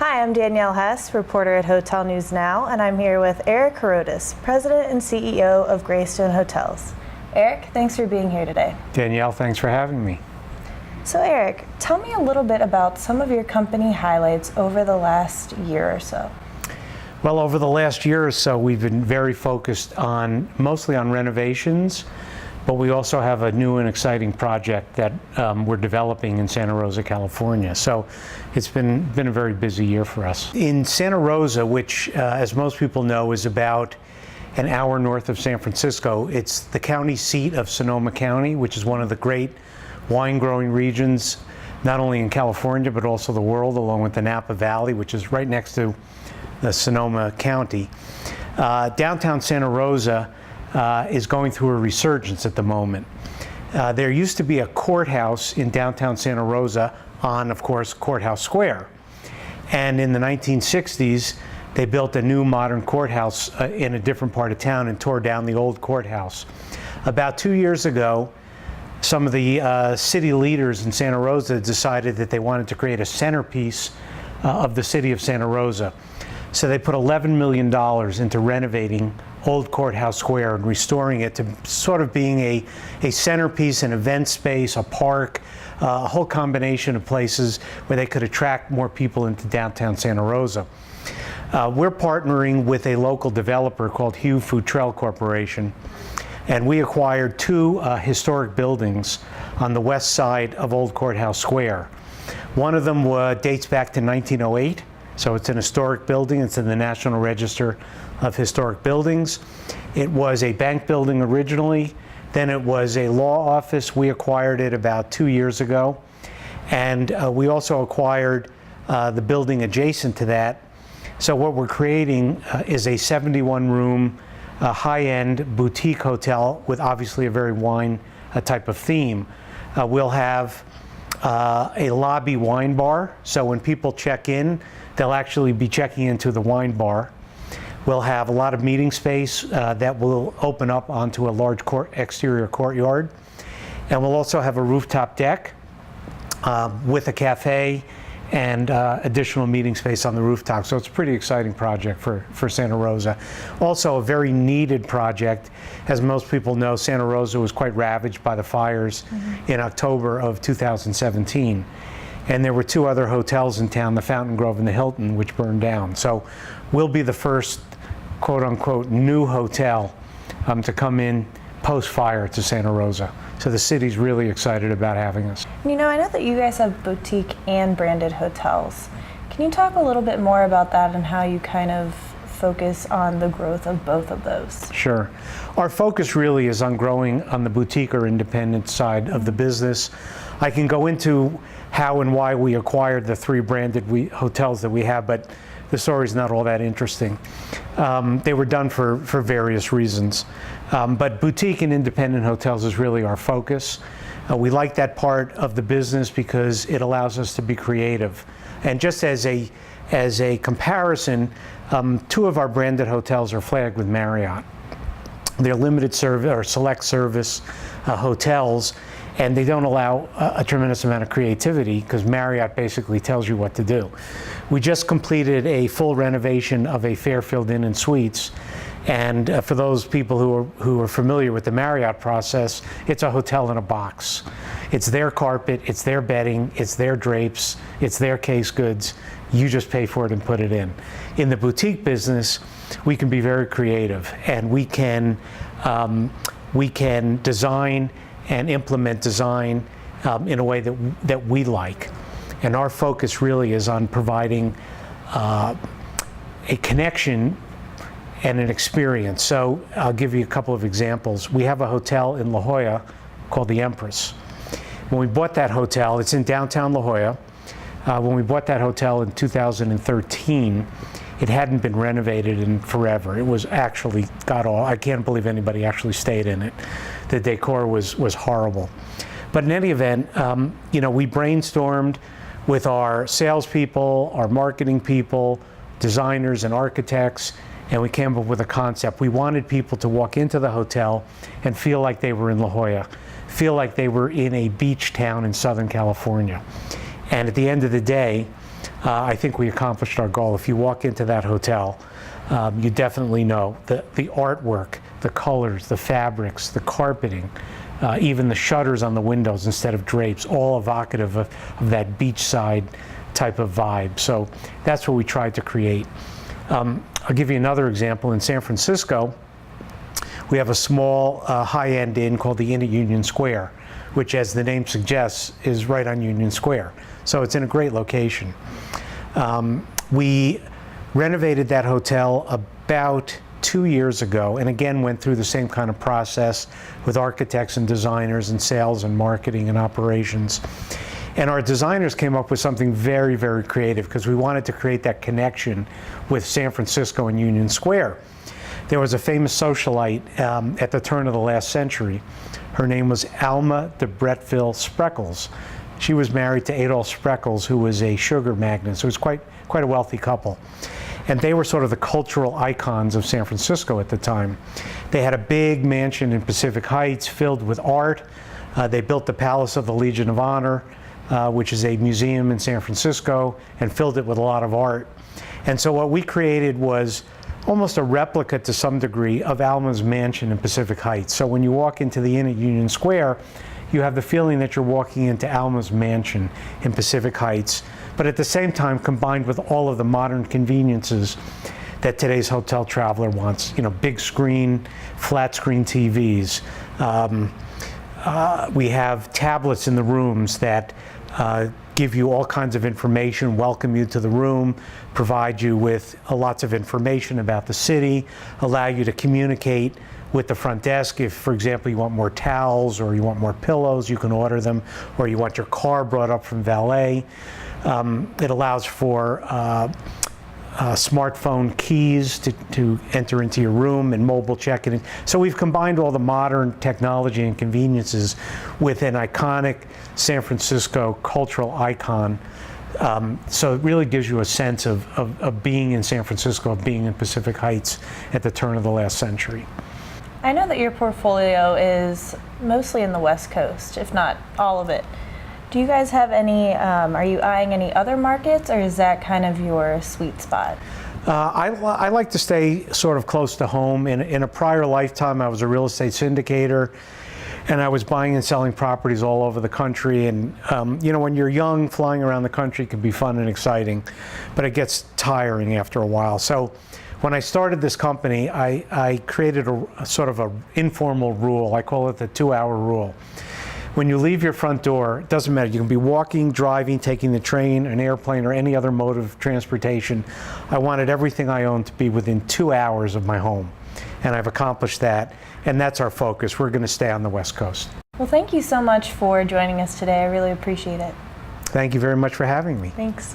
Hi, I'm Danielle Hess, reporter at Hotel News Now, and I'm here with Eric Horodas, President and CEO of Greystone Hotels. Eric, thanks for being here today. Danielle, thanks for having me. So Eric, tell me a little bit about some of your company highlights over the last year or so. Well, over the last year or so, we've been very focused mostly on renovations, but we also have a new and exciting project that we're developing in Santa Rosa, California. So it's been a very busy year for us. In Santa Rosa, which as most people know is about an hour north of San Francisco, it's the county seat of Sonoma County, which is one of the great wine growing regions, not only in California, but also the world, along with the Napa Valley, which is right next to the Sonoma County. Downtown Santa Rosa is going through a resurgence at the moment. There used to be a courthouse in downtown Santa Rosa on, of course, Courthouse Square. And in the 1960s, they built a new modern courthouse in a different part of town and tore down the old courthouse. About 2 years ago, some of the city leaders in Santa Rosa decided that they wanted to create a centerpiece of the city of Santa Rosa. So they put $11 million into renovating Old Courthouse Square and restoring it to sort of being a centerpiece, an event space, a park, a whole combination of places where they could attract more people into downtown Santa Rosa. We're partnering with a local developer called Hugh Futrell Corporation, and we acquired two historic buildings on the west side of Old Courthouse Square. One of them dates back to 1908. So it's an historic building. It's in the National Register of Historic Buildings. It was a bank building originally. Then it was a law office. We acquired it about 2 years ago. And we also acquired the building adjacent to that. So what we're creating is a 71-room, high-end boutique hotel with obviously a very wine type of theme. We'll have a lobby wine bar. So when people check in, they'll actually be checking into the wine bar. We'll have a lot of meeting space that will open up onto a large exterior courtyard. And we'll also have a rooftop deck with a cafe and additional meeting space on the rooftop. So it's a pretty exciting project for Santa Rosa. Also a very needed project. As most people know, Santa Rosa was quite ravaged by the fires in October of 2017. And there were two other hotels in town, the Fountain Grove and the Hilton, which burned down. So we'll be the first, quote unquote, new hotel to come in post-fire to Santa Rosa. So the city's really excited about having us. You know, I know that you guys have boutique and branded hotels. Can you talk a little bit more about that and how you kind of focus on the growth of both of those? Sure. Our focus really is on growing on the boutique or independent side of the business. I can go into how and why we acquired the three branded hotels that we have, but the story's not all that interesting. They were done for various reasons. But boutique and independent hotels is really our focus. We like that part of the business because it allows us to be creative. And just as a comparison, two of our branded hotels are flagged with Marriott. They're limited service or select service hotels, and they don't allow a tremendous amount of creativity because Marriott basically tells you what to do. We just completed a full renovation of a Fairfield Inn and Suites, and for those people who are familiar with the Marriott process, it's a hotel in a box. It's their carpet, it's their bedding, it's their drapes, it's their case goods. You just pay for it and put it in. In the boutique business, we can be very creative, and we can design and implement design in a way that we like. And our focus really is on providing a connection and an experience. So I'll give you a couple of examples. We have a hotel in La Jolla called the Empress. When we bought that hotel, it's in downtown La Jolla. When we bought that hotel in 2013, it hadn't been renovated in forever. It was actually I can't believe anybody actually stayed in it. The decor was horrible. But in any event, we brainstormed with our salespeople, our marketing people, designers and architects, and we came up with a concept. We wanted people to walk into the hotel and feel like they were in La Jolla, feel like they were in a beach town in Southern California. And at the end of the day, I think we accomplished our goal. If you walk into that hotel, you definitely know the artwork, the colors, the fabrics, the carpeting, even the shutters on the windows instead of drapes, all evocative of that beachside type of vibe. So that's what we tried to create. I'll give you another example. In San Francisco, we have a small high-end inn called the Inn at Union Square, which, as the name suggests, is right on Union Square. So it's in a great location. We renovated that hotel about 2 years ago, and again went through the same kind of process with architects and designers and sales and marketing and operations. And our designers came up with something very, very creative because we wanted to create that connection with San Francisco and Union Square. There was a famous socialite at the turn of the last century. Her name was Alma de Bretteville Spreckels. She was married to Adolph Spreckels, who was a sugar magnate, so it was quite a wealthy couple. And they were sort of the cultural icons of San Francisco at the time. They had a big mansion in Pacific Heights filled with art. They built the Palace of the Legion of Honor, which is a museum in San Francisco, and filled it with a lot of art. And so what we created was almost a replica to some degree of Alma's mansion in Pacific Heights. So when you walk into the Inn at Union Square, you have the feeling that you're walking into Alma's mansion in Pacific Heights, but at the same time combined with all of the modern conveniences that today's hotel traveler wants. You know, big screen, flat screen TVs. We have tablets in the rooms that give you all kinds of information, welcome you to the room, provide you with lots of information about the city, allow you to communicate with the front desk. If, for example, you want more towels or you want more pillows, you can order them, or you want your car brought up from valet. It allows for smartphone keys to enter into your room and mobile check-in. So we've combined all the modern technology and conveniences with an iconic San Francisco cultural icon. So it really gives you a sense of being in San Francisco, of being in Pacific Heights at the turn of the last century. I know that your portfolio is mostly in the West Coast, if not all of it. Do you guys have any, are you eyeing any other markets, or is that kind of your sweet spot? I like to stay sort of close to home. In a prior lifetime, I was a real estate syndicator, and I was buying and selling properties all over the country. And you know, when you're young, flying around the country can be fun and exciting, but it gets tiring after a while. So when I started this company, I created a sort of an informal rule. I call it the 2-hour rule. When you leave your front door, it doesn't matter. You can be walking, driving, taking the train, an airplane, or any other mode of transportation. I wanted everything I own to be within 2 hours of my home. And I've accomplished that. And that's our focus. We're going to stay on the West Coast. Well, thank you so much for joining us today. I really appreciate it. Thank you very much for having me. Thanks.